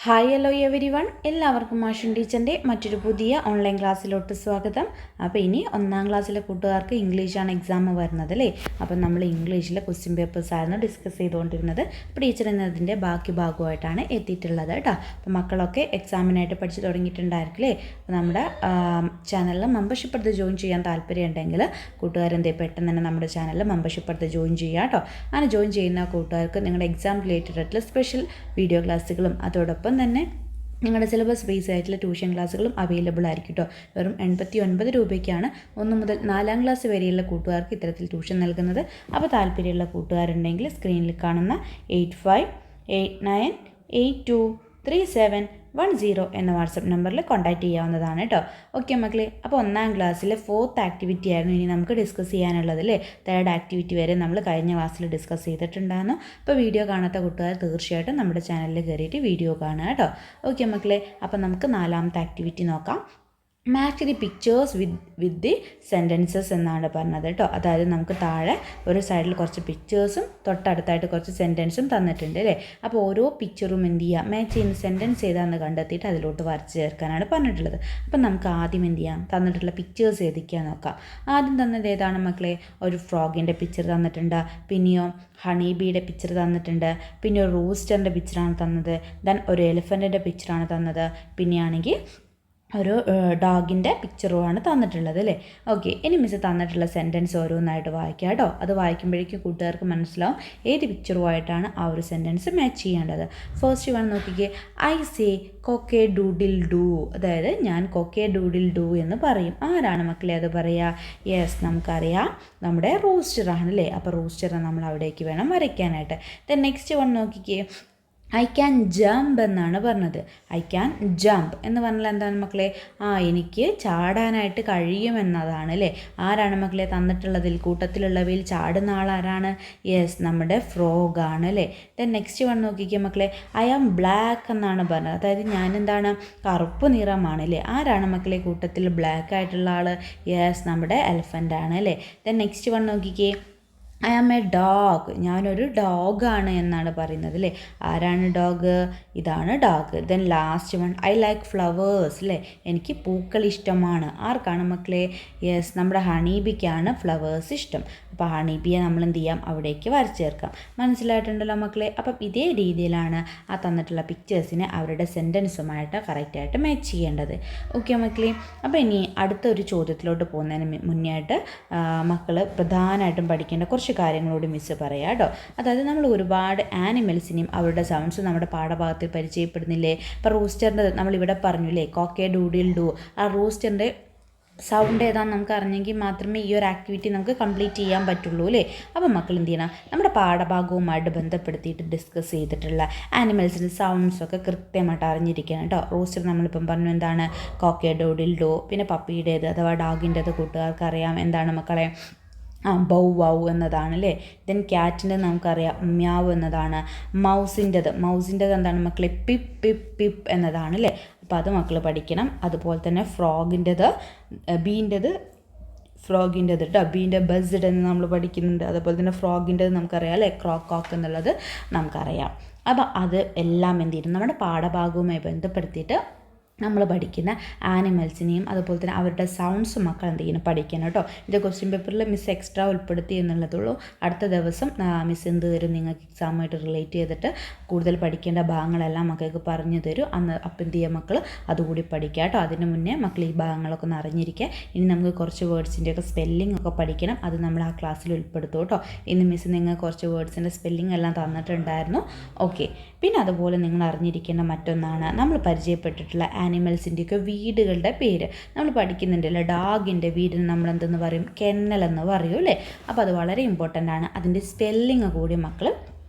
Hi hello every one, എല്ലാവർക്കും മാഷൻ ടീച്ചറിൻ്റെ മറ്റൊരു പുതിയ ഓൺലൈൻ ക്ലാസ്സിലോട്ട് സ്വാഗതം. അപ്പോൾ ഇനി 1ാം ക്ലാസ്സിലെ കൂട്ടുകാർക്ക് ഇംഗ്ലീഷാണ് എക്സാം വരുന്നത് അല്ലേ. അപ്പം നമ്മൾ ഇംഗ്ലീഷിലെ ക്വസ്റ്റ്യൻ പേപ്പേഴ്സ് ആയിരുന്നു ഡിസ്കസ് ചെയ്തുകൊണ്ടിരുന്നത്. അപ്പോൾ ടീച്ചർ എന്നതിൻ്റെ ബാക്കി ഭാഗമായിട്ടാണ് എത്തിയിട്ടുള്ളത് കേട്ടോ. അപ്പോൾ മക്കളൊക്കെ എക്സാമിനായിട്ട് പഠിച്ച് തുടങ്ങിയിട്ടുണ്ടായിരിക്കില്ലേ. അപ്പോൾ നമ്മുടെ ചാനലിൽ മെമ്പർഷിപ്പ് എടുത്ത് ജോയിൻ ചെയ്യാൻ താല്പര്യമുണ്ടെങ്കിൽ കൂട്ടുകാരെന്തേ പെട്ടെന്ന് തന്നെ നമ്മുടെ ചാനലിൽ മെമ്പർഷിപ്പ് എടുത്ത് ജോയിൻ ചെയ്യുക കേട്ടോ. അങ്ങനെ ജോയിൻ ചെയ്യുന്ന കൂട്ടുകാർക്ക് നിങ്ങളുടെ എക്സാം റിലേറ്റഡ് ആയിട്ടുള്ള സ്പെഷ്യൽ വീഡിയോ ക്ലാസ്സുകളും അതോടൊപ്പം തന്നെ നിങ്ങളുടെ സിലബസ് ബേസ് ആയിട്ടുള്ള ട്യൂഷൻ ക്ലാസ്സുകളും അവൈലബിൾ ആയിരിക്കും കേട്ടോ. വെറും 89 രൂപയ്ക്കാണ് 1 മുതൽ 4ാം ക്ലാസ് വരെയുള്ള കൂട്ടുകാർക്ക് ഇത്തരത്തിൽ ട്യൂഷൻ നൽകുന്നത്. അപ്പോൾ താല്പര്യമുള്ള കൂട്ടുകാരുണ്ടെങ്കിൽ സ്ക്രീനിൽ കാണുന്ന 8589823710 എന്ന വാട്സപ്പ് നമ്പറിൽ കോൺടാക്റ്റ് ചെയ്യാവുന്നതാണ് കേട്ടോ. ഓക്കെ മക്കളെ, അപ്പോൾ 1ാം ക്ലാസ്സിലെ 4th ആക്ടിവിറ്റി ആയിരുന്നു ഇനി നമുക്ക് ഡിസ്കസ് ചെയ്യാനുള്ളത് അല്ലേ. 3rd ആക്ടിവിറ്റി വരെ നമ്മൾ കഴിഞ്ഞ ക്ലാസ്സിൽ ഡിസ്കസ് ചെയ്തിട്ടുണ്ടായിരുന്നു. അപ്പോൾ വീഡിയോ കാണാത്ത കൂട്ടുകാർ തീർച്ചയായിട്ടും നമ്മുടെ ചാനലിൽ കയറിയിട്ട് വീഡിയോ കാണുക കേട്ടോ. ഓക്കെ മക്കളെ, അപ്പോൾ നമുക്ക് 4ാമത്തെ ആക്ടിവിറ്റി നോക്കാം. Match the pictures with the sentences എന്നാണ് പറഞ്ഞത് കേട്ടോ. അതായത് നമുക്ക് താഴെ ഒരു സൈഡിൽ കുറച്ച് പിക്ചേഴ്സും തൊട്ടടുത്തായിട്ട് കുറച്ച് സെൻറ്റൻസും തന്നിട്ടുണ്ട് അല്ലേ. അപ്പോൾ ഓരോ പിക്ചറും എന്ത് ചെയ്യുക, മാച്ച് ചെയ്യുന്ന സെൻറ്റൻസ് ഏതാണെന്ന് കണ്ടെത്തിയിട്ട് അതിലോട്ട് വരച്ച് ചേർക്കാനാണ് പറഞ്ഞിട്ടുള്ളത്. അപ്പം നമുക്ക് ആദ്യം എന്ത് ചെയ്യാം, തന്നിട്ടുള്ള പിക്ചേഴ്സ് ഏതൊക്കെയാണെന്ന് നോക്കാം. ആദ്യം തന്നത് ഏതാണ് മക്കളെ, ഒരു ഫ്രോഗിൻ്റെ പിക്ചർ തന്നിട്ടുണ്ട്, പിന്നെയോ ഹണി ബീയുടെ പിക്ചർ തന്നിട്ടുണ്ട്, പിന്നെ ഒരു റൂസ്റ്ററിൻ്റെ പിക്ചറാണ് തന്നത്, ദെൻ ഒരു എലിഫൻറ്റിൻ്റെ പിക്ചറാണ് തന്നത്, പിന്നെയാണെങ്കിൽ ഒരു ഡോഗിൻ്റെ പിക്ചറുമാണ് തന്നിട്ടുള്ളത് അല്ലേ. ഓക്കെ, ഇനി മിസ് തന്നിട്ടുള്ള സെൻറ്റൻസ് ഓരോന്നായിട്ട് വായിക്കുക കേട്ടോ. അത് വായിക്കുമ്പോഴേക്കും കൂട്ടുകാർക്ക് മനസ്സിലാവും ഏത് പിക്ചറുമായിട്ടാണ് ആ ഒരു സെൻറ്റൻസ് മാച്ച് ചെയ്യേണ്ടത്. ഫസ്റ്റ് വൺ നോക്കിക്കേ, ഐ സേ കൊക്കെ ഡൂഡിൽ ഡൂ. അതായത് ഞാൻ കൊക്കെ ഡൂഡിൽ ഡൂ എന്ന് പറയും. ആരാണ് മക്കളെ അത് പറയുക? യെസ്, നമുക്കറിയാം, നമ്മുടെ റൂസ്റ്ററാണ് അല്ലേ. അപ്പോൾ റൂസ്റ്ററെ നമ്മൾ അവിടേക്ക് വേണം വരയ്ക്കാനായിട്ട്. ദെൻ നെക്സ്റ്റ് വൺ നോക്കിക്കേ, ഐ ക്യാൻ ജമ്പ് എന്നാണ് പറഞ്ഞത്. ഐ ക്യാൻ ജമ്പ് എന്ന് പറഞ്ഞാൽ എന്താണ് മക്കളെ? എനിക്ക് ചാടാനായിട്ട് കഴിയുമെന്നതാണ് അല്ലേ. ആരാണ് മക്കളെ തന്നിട്ടുള്ളതിൽ കൂട്ടത്തിലുള്ളവയിൽ ചാടുന്ന ആളാരാണ്? യെസ്, നമ്മുടെ ഫ്രോഗാണ് അല്ലേ. ദെൻ നെക്സ്റ്റ് വൺ നോക്കിക്കുക മക്കളെ, ഐ ആം ബ്ലാക്ക് എന്നാണ് പറഞ്ഞത്. അതായത് ഞാൻ എന്താണ്, കറുപ്പ് നിറമാണ് അല്ലേ. ആരാണ് മക്കളെ കൂട്ടത്തിൽ ബ്ലാക്ക് ആയിട്ടുള്ള ആൾ? യെസ്, നമ്മുടെ എലിഫൻ്റ് ആണ് അല്ലേ. ദെൻ നെക്സ്റ്റ് വൺ നോക്കിക്കേ, ഐ ആം എ ഡോഗ്. ഞാനൊരു ഡോഗാണ് എന്നാണ് പറയുന്നത് അല്ലേ. ആരാണ് ഡോഗ്? ഇതാണ് dog. Then last one, I like flowers അല്ലേ. എനിക്ക് പൂക്കൾ ഇഷ്ടമാണ്. ആർക്കാണ് മക്കളെ? യെസ്, നമ്മുടെ ഹണീബിക്കാണ് ഫ്ലവേഴ്സ് ഇഷ്ടം. അപ്പോൾ ഹണീബിയെ നമ്മൾ എന്ത് ചെയ്യാം, അവിടേക്ക് വരച്ച് ചേർക്കാം. മനസ്സിലായിട്ടുണ്ടല്ലോ മക്കളെ. അപ്പം ഇതേ രീതിയിലാണ് ആ തന്നിട്ടുള്ള പിക്ചേഴ്സിനെ അവരുടെ സെൻറ്റൻസുമായിട്ട് കറക്റ്റായിട്ട് മാച്ച് ചെയ്യേണ്ടത്. ഓക്കെ മക്കളെ, അപ്പോൾ ഇനി അടുത്തൊരു ചോദ്യത്തിലോട്ട് പോകുന്നതിന് മുന്നേ ആയിട്ട് മക്കൾ പ്രധാനമായിട്ടും പഠിക്കേണ്ട കുറച്ച് കാര്യങ്ങളോട് മിസ് പറയാം കേട്ടോ. അതായത് നമ്മൾ ഒരുപാട് ആനിമൽസിനെയും അവരുടെ സൗണ്ട്സ് നമ്മുടെ പാഠഭാഗത്തിൽ പരിചയപ്പെടുന്നില്ലേ. ഇപ്പോൾ റൂസ്റ്ററിൻ്റെ നമ്മളിവിടെ പറഞ്ഞില്ലേ, കോക്കെ ഡൂഡിൽ ഡൂ. ആ റൂസ്റ്ററിൻ്റെ സൗണ്ട് ഏതാണെന്ന് നമുക്ക് അറിഞ്ഞെങ്കിൽ മാത്രമേ ഈ ഒരു ആക്ടിവിറ്റി നമുക്ക് കംപ്ലീറ്റ് ചെയ്യാൻ പറ്റുള്ളൂ അല്ലേ. അപ്പോൾ മക്കൾ എന്ത് ചെയ്യണം, നമ്മുടെ പാഠഭാഗവുമായിട്ട് ബന്ധപ്പെടുത്തിയിട്ട് ഡിസ്കസ് ചെയ്തിട്ടുള്ള ആനിമൽസിൻ്റെ സൗണ്ട്സൊക്കെ കൃത്യമായിട്ട് അറിഞ്ഞിരിക്കണം കേട്ടോ. റൂസ്റ്റർ നമ്മളിപ്പം പറഞ്ഞു എന്താണ്, കോക്കെ ഡൂഡിൽ ഡൂ. പിന്നെ പപ്പിയുടേത് അഥവാ ഡോഗിൻ്റേത് കൂട്ടുകാർക്ക് അറിയാം എന്താണ് മക്കളെ, ബൗ വൗ എന്നതാണ് അല്ലേ. ദെൻ ക്യാറ്റിൻ്റെ നമുക്കറിയാം മ്യാവ് എന്നതാണ്. മൗസിൻ്റെത് എന്താണ് മക്കളെ, പിപ്പ് പിപ്പ് പിപ്പ് എന്നതാണ് അല്ലേ. അപ്പോൾ അത് മക്കൾ പഠിക്കണം. അതുപോലെ തന്നെ ഫ്രോഗിൻ്റെത് കേട്ടോ, ബീൻ്റെ ബസ്ഡ് എന്ന് നമ്മൾ പഠിക്കുന്നുണ്ട്. അതുപോലെ തന്നെ ഫ്രോഗിൻ്റെത് നമുക്കറിയാം അല്ലേ, ക്രോക്ക് എന്നുള്ളത് നമുക്കറിയാം. അപ്പോൾ അത് എല്ലാം എന്ത് ചെയ്യണം, നമ്മുടെ പാഠഭാഗവുമായി ബന്ധപ്പെടുത്തിയിട്ട് നമ്മൾ പഠിക്കുന്ന ആനിമൽസിനെയും അതുപോലെ തന്നെ അവരുടെ സൗണ്ട്സും മക്കൾ എന്ത് ചെയ്യണം, പഠിക്കണം കേട്ടോ. ഇത് ക്വസ്റ്റ്യൻ പേപ്പറിൽ മിസ് എക്സ്ട്രാ ഉൾപ്പെടുത്തി എന്നുള്ളതുള്ളൂ. അടുത്ത ദിവസം മിസ് എന്ത് തരും, നിങ്ങൾക്ക് എക്സാമായിട്ട് റിലേറ്റ് ചെയ്തിട്ട് കൂടുതൽ പഠിക്കേണ്ട ഭാഗങ്ങളെല്ലാം മക്കൾക്ക് പറഞ്ഞു തരും. അപ്പം എന്ത് ചെയ്യുക മക്കൾ, അതുകൂടി പഠിക്കുക കേട്ടോ. അതിന് മുന്നേ മക്കൾ ഈ ഭാഗങ്ങളൊക്കെ ഒന്ന് അറിഞ്ഞിരിക്കുക. ഇനി നമുക്ക് കുറച്ച് വേർഡ്സിൻ്റെയൊക്കെ സ്പെല്ലിംഗ് ഒക്കെ പഠിക്കണം. അത് നമ്മൾ ആ ക്ലാസ്സിൽ ഉൾപ്പെടുത്തും കേട്ടോ. ഇന്ന് മിസ് നിങ്ങൾ കുറച്ച് വേർഡ്സിൻ്റെ സ്പെല്ലിംഗ് എല്ലാം തന്നിട്ടുണ്ടായിരുന്നു. ഓക്കെ, പിന്നെ അതുപോലെ നിങ്ങൾ അറിഞ്ഞിരിക്കേണ്ട മറ്റൊന്നാണ്, നമ്മൾ പരിചയപ്പെട്ടിട്ടുള്ള ആനിമൽസിൻ്റെയൊക്കെ വീടുകളുടെ പേര് നമ്മൾ പഠിക്കുന്നുണ്ടല്ലോ. ഡോഗിൻ്റെ വീടിന് നമ്മൾ എന്തെന്ന് പറയും, കെന്നൽ എന്ന് പറയും അല്ലേ. അപ്പോൾ അത് വളരെ ഇമ്പോർട്ടൻ്റ് ആണ്. അതിൻ്റെ സ്പെല്ലിങ് കൂടി മക്കൾ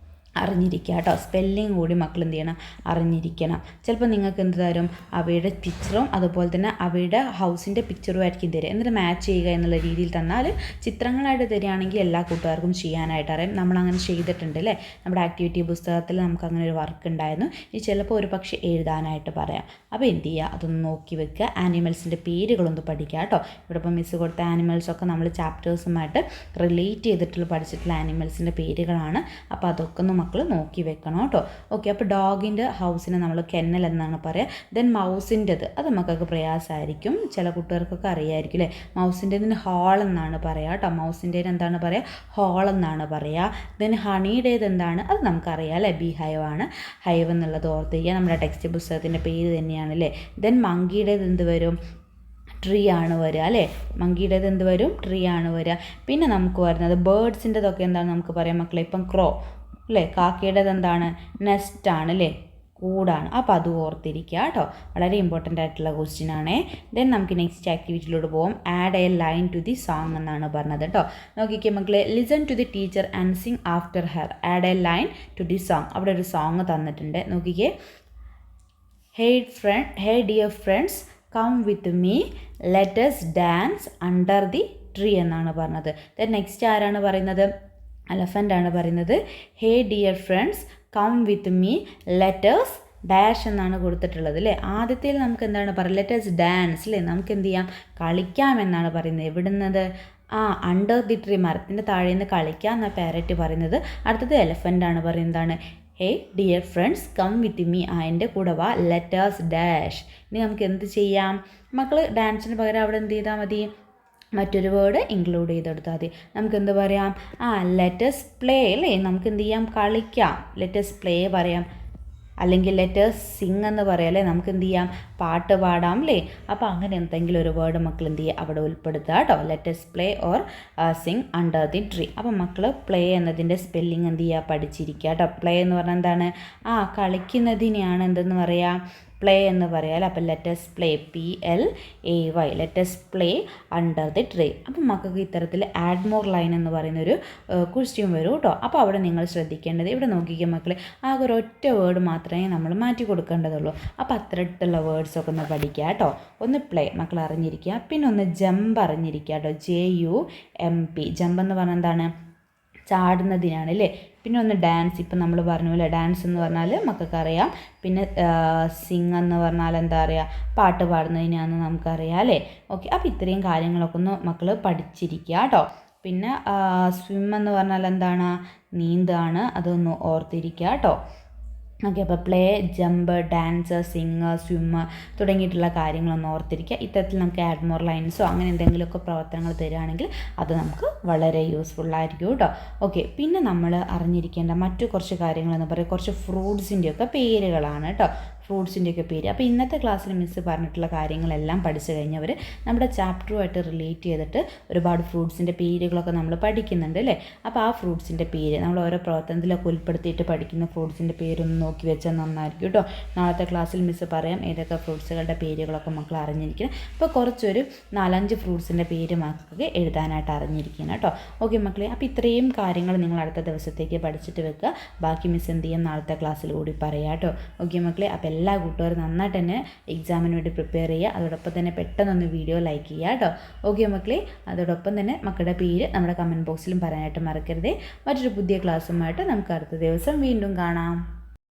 അറിഞ്ഞിരിക്കുക കേട്ടോ. സ്പെല്ലിങ് കൂടി മക്കൾ എന്ത് ചെയ്യണം, അറിഞ്ഞിരിക്കണം. ചിലപ്പോൾ നിങ്ങൾക്ക് എന്ത് തരും, അവയുടെ പിക്ചറും അതുപോലെ തന്നെ അവയുടെ ഹൗസിൻ്റെ പിക്ചറും ആയിരിക്കും തരിക. എന്നിട്ട് മാച്ച് ചെയ്യുക എന്നുള്ള രീതിയിൽ തന്നാൽ ചിത്രങ്ങളായിട്ട് തരികയാണെങ്കിൽ എല്ലാ കൂട്ടുകാർക്കും ചെയ്യാനായിട്ട് അറിയാം. നമ്മളങ്ങനെ ചെയ്തിട്ടുണ്ട് അല്ലേ. നമ്മുടെ ആക്ടിവിറ്റി പുസ്തകത്തിൽ നമുക്ക് അങ്ങനെ ഒരു വർക്ക് ഉണ്ടായിരുന്നു. ഇനി ചിലപ്പോൾ ഒരു പക്ഷേ എഴുതാനായിട്ട് പറയാം. അപ്പോൾ എന്ത് ചെയ്യുക, അതൊന്ന് നോക്കി വെക്കുക. ആനിമൽസിൻ്റെ പേരുകളൊന്ന് പഠിക്കുക കേട്ടോ. ഇവിടെ ഇപ്പോൾ മിസ് കൊടുത്ത ആനിമൽസൊക്കെ നമ്മൾ ചാപ്റ്റേഴ്സുമായിട്ട് റിലേറ്റ് ചെയ്തിട്ടുള്ള പഠിച്ചിട്ടുള്ള ആനിമൽസിൻ്റെ പേരുകളാണ്. അപ്പോൾ അതൊക്കെ ഒന്ന് മക്കൾ നോക്കി വെക്കണം കേട്ടോ. ഓക്കെ, അപ്പോൾ ഡോഗിൻ്റെ ഹൗസിനെ നമ്മൾ കെന്നൽ എന്നാണ് പറയുക. ദെൻ മൗസിൻ്റെത് അത് മക്കൾക്ക് പ്രയാസമായിരിക്കും, ചില കുട്ടികൾക്കൊക്കെ അറിയായിരിക്കും അല്ലേ. മൗസിൻ്റെതിന് ഹോൾ എന്നാണ് പറയുക കേട്ടോ. മൗസിൻ്റെതിന് എന്താണ് പറയുക? ഹോൾ എന്നാണ് പറയുക. ദെൻ ഹണിയുടേത് എന്താണ്? അത് നമുക്കറിയാം അല്ലേ, ബി ഹൈവ് ആണ്. ഹൈവ് എന്നുള്ളത് ഓർത്തിരിക്കുക, നമ്മുടെ ടെക്സ്റ്റ് പുസ്തകത്തിൻ്റെ പേര് തന്നെയാണ് അല്ലേ. ദെൻ മങ്കിയുടേത് എന്ത് വരും? ട്രീ ആണ് വരിക അല്ലേ. മങ്കിയുടേത് എന്ത് വരും? ട്രീ ആണ് വരിക. പിന്നെ നമുക്ക് വരുന്നത് ബേർഡ്സിൻ്റെതൊക്കെ എന്താണ് നമുക്ക് പറയാം മക്കളെ? ഇപ്പം ക്രോ അല്ലേ. കാക്കയുടേത് എന്താണ്? നെസ്റ്റ് ആണ് അല്ലേ, കൂടാണ്. അപ്പോൾ അത് ഓർത്തിരിക്കുക കേട്ടോ, വളരെ ഇമ്പോർട്ടൻ്റ് ആയിട്ടുള്ള ക്വസ്റ്റ്യൻ ആണേ. ദെൻ നമുക്ക് നെക്സ്റ്റ് ആക്ടിവിറ്റിയിലോട്ട് പോകും. Add a line to the song എന്നാണ് പറഞ്ഞത് കേട്ടോ. നോക്കിക്കേ മക്കളെ, listen to the teacher and sing after her. Add a line to the song. അവിടെ ഒരു സോങ് തന്നിട്ടുണ്ട്, നോക്കിക്കേ. Hey dear friends, come with me, let's dance under the tree എന്നാണ് പറഞ്ഞത്. ദെൻ നെക്സ്റ്റ് ആരാണ് പറയുന്നത്? എലഫൻ്റ് ആണ് പറയുന്നത്. Hey dear friends, come with me, letters dash എന്നാണ് കൊടുത്തിട്ടുള്ളത് അല്ലേ. ആദ്യത്തേൽ നമുക്ക് എന്താണ് പറയുക? ലെറ്റേഴ്സ് ഡാൻസ് അല്ലേ, നമുക്ക് എന്ത് ചെയ്യാം? കളിക്കാം എന്നാണ് പറയുന്നത്. എവിടുന്നത്? അണ്ടർ ദി ട്രീ, മരത്തിൻ്റെ താഴെ നിന്ന് കളിക്കാം എന്നാണ് പാരറ്റ് പറയുന്നത്. അടുത്തത് എലഫൻ്റ് ആണ് പറയുന്നതാണ്. Hey dear friends, come with me, എൻ്റെ കൂടെ വാ, ലെറ്റേഴ്സ് ഡാഷ്. ഇനി നമുക്ക് എന്ത് ചെയ്യാം മക്കൾ? ഡാൻസിന് പകരം അവിടെ എന്ത് ചെയ്താൽ മതി? മറ്റൊരു വേർഡ് ഇൻക്ലൂഡ് ചെയ്തെടുത്താൽ മതി. നമുക്ക് എന്ത് പറയാം? ലെറ്റസ് പ്ലേ അല്ലേ, നമുക്ക് എന്ത് ചെയ്യാം? കളിക്കാം, ലെറ്റസ് പ്ലേ പറയാം. അല്ലെങ്കിൽ ലെറ്റേഴ്സ് സിങ് എന്ന് പറയാം അല്ലേ, നമുക്ക് എന്ത് ചെയ്യാം? പാട്ട് പാടാം അല്ലേ. അപ്പോൾ അങ്ങനെ എന്തെങ്കിലും ഒരു വേർഡ് മക്കൾ എന്ത് ചെയ്യുക? അവിടെ ഉൾപ്പെടുത്തുക കേട്ടോ. Letters play or Singh under the tree. അപ്പോൾ മക്കൾ പ്ലേ എന്നതിൻ്റെ സ്പെല്ലിംഗ് എന്ത് ചെയ്യുക? പഠിച്ചിരിക്കുക കേട്ടോ. പ്ലേ എന്ന് പറഞ്ഞാൽ എന്താണ്? കളിക്കുന്നതിനെയാണ് എന്തെന്ന് പറയുക? പ്ലേ എന്ന് പറയാം അല്ലേ. അപ്പോൾ let's play, PLAY, let's play under the tree. അപ്പം മക്കൾക്ക് ഇത്തരത്തിൽ ആഡ് മോർ ലൈൻ എന്ന് പറയുന്നൊരു ക്വസ്റ്റ്യൻ വരും കേട്ടോ. അപ്പോൾ അവിടെ നിങ്ങൾ ശ്രദ്ധിക്കേണ്ടത്, ഇവിടെ നോക്കിക്കുക മക്കളെ, ആകെ ഒരൊറ്റ വേർഡ് മാത്രമേ നമ്മൾ മാറ്റി കൊടുക്കേണ്ടതുള്ളൂ. അപ്പോൾ അത്തരത്തിലുള്ള വേർഡ്സൊക്കെ ഒന്ന് പഠിക്കുക കേട്ടോ. ഒന്ന് പ്ലേ മക്കൾ അറിഞ്ഞിരിക്കുക, പിന്നെ ഒന്ന് ജമ്പ് അറിഞ്ഞിരിക്കുക കേട്ടോ. JUMP, ജമ്പ് എന്ന് പറഞ്ഞാൽ എന്താണ്? ചാടുന്നതിനാണ് അല്ലേ. പിന്നെ ഒന്ന് ഡാൻസ്, ഇപ്പം നമ്മൾ പറഞ്ഞു അല്ലേ, ഡാൻസ് എന്ന് പറഞ്ഞാൽ മക്കൾക്കറിയാം. പിന്നെ സിങ് എന്ന് പറഞ്ഞാൽ എന്താ പറയുക? പാട്ട് പാടുന്നതിനാണെന്ന് നമുക്കറിയാം അല്ലേ. ഓക്കെ, അപ്പോൾ ഇത്രയും കാര്യങ്ങളൊക്കെ ഒന്ന് മക്കൾ പഠിച്ചിരിക്കുക കേട്ടോ. പിന്നെ സ്വിം എന്ന് പറഞ്ഞാൽ എന്താണ്? നീന്താണ്, അതൊന്ന് ഓർത്തിരിക്കുക കേട്ടോ. ഓക്കെ, അപ്പോൾ play, jump, dance, Singh, swim തുടങ്ങിയിട്ടുള്ള കാര്യങ്ങളൊന്ന് ഓർത്തിരിക്കുക. ഇത്തരത്തിൽ നമുക്ക് ആഡ് മോർ ലൈൻസോ അങ്ങനെ എന്തെങ്കിലുമൊക്കെ പ്രവർത്തനങ്ങൾ തരികയാണെങ്കിൽ അത് നമുക്ക് വളരെ യൂസ്ഫുള്ളായിരിക്കും കേട്ടോ. ഓക്കെ, പിന്നെ നമ്മൾ അറിഞ്ഞിരിക്കേണ്ട മറ്റു കുറച്ച് കാര്യങ്ങളെന്ന് പറയുക കുറച്ച് ഫ്രൂട്ട്സിൻ്റെയൊക്കെ പേരുകളാണ് കേട്ടോ. ഫ്രൂട്ട്സിൻ്റെയൊക്കെ പേര്. അപ്പോൾ ഇന്നത്തെ ക്ലാസ്സിൽ മിസ്സ് പറഞ്ഞിട്ടുള്ള കാര്യങ്ങളെല്ലാം പഠിച്ചു കഴിഞ്ഞവർ നമ്മുടെ ചാപ്റ്ററുമായിട്ട് റിലേറ്റ് ചെയ്തിട്ട് ഒരുപാട് ഫ്രൂട്ട്സിൻ്റെ പേരുകളൊക്കെ നമ്മൾ പഠിക്കുന്നുണ്ട് അല്ലേ. അപ്പോൾ ആ ഫ്രൂട്ട്സിൻ്റെ പേര് നമ്മൾ ഓരോ പ്രവർത്തനത്തിലൊക്കെ ഉൾപ്പെടുത്തിയിട്ട് പഠിക്കുന്ന ഫ്രൂട്ട്സിൻ്റെ പേരൊന്ന് നോക്കി വെച്ചാൽ നന്നായിരിക്കും കേട്ടോ. നാളത്തെ ക്ലാസ്സിൽ മിസ്സ് പറയാം ഏതൊക്കെ ഫ്രൂട്ട്സുകളുടെ പേരുകളൊക്കെ മക്കൾ അറിഞ്ഞിരിക്കണം. അപ്പോൾ കുറച്ചൊരു 4-5 ഫ്രൂട്ട്സിൻ്റെ പേര് മക്കൾക്ക് എഴുതാനായിട്ട് അറിഞ്ഞിരിക്കണം കേട്ടോ. ഓക്കെ മക്കളെ, അപ്പോൾ ഇത്രയും കാര്യങ്ങൾ നിങ്ങൾ അടുത്ത ദിവസത്തേക്ക് പഠിച്ചിട്ട് വെക്കുക. ബാക്കി മിസ്സ് എന്ത് ചെയ്യാം നാളത്തെ ക്ലാസ്സിൽ കൂടി പറയാം കേട്ടോ. ഓക്കെ മക്കളെ, അപ്പോൾ എല്ലാ കൂട്ടുകാരും നന്നായിട്ട് തന്നെ എക്സാമിന് വേണ്ടി പ്രിപ്പയർ ചെയ്യുക. അതോടൊപ്പം തന്നെ പെട്ടെന്നൊന്ന് വീഡിയോ ലൈക്ക് ചെയ്യുക കേട്ടോ. ഓക്കെ മക്കളെ, അതോടൊപ്പം തന്നെ മക്കളുടെ പേര് നമ്മുടെ കമൻറ്റ് ബോക്സിലും പറയാനായിട്ട് മറക്കരുതേ. മറ്റൊരു പുതിയ ക്ലാസ്സുമായിട്ട് നമുക്ക് അടുത്ത ദിവസം വീണ്ടും കാണാം.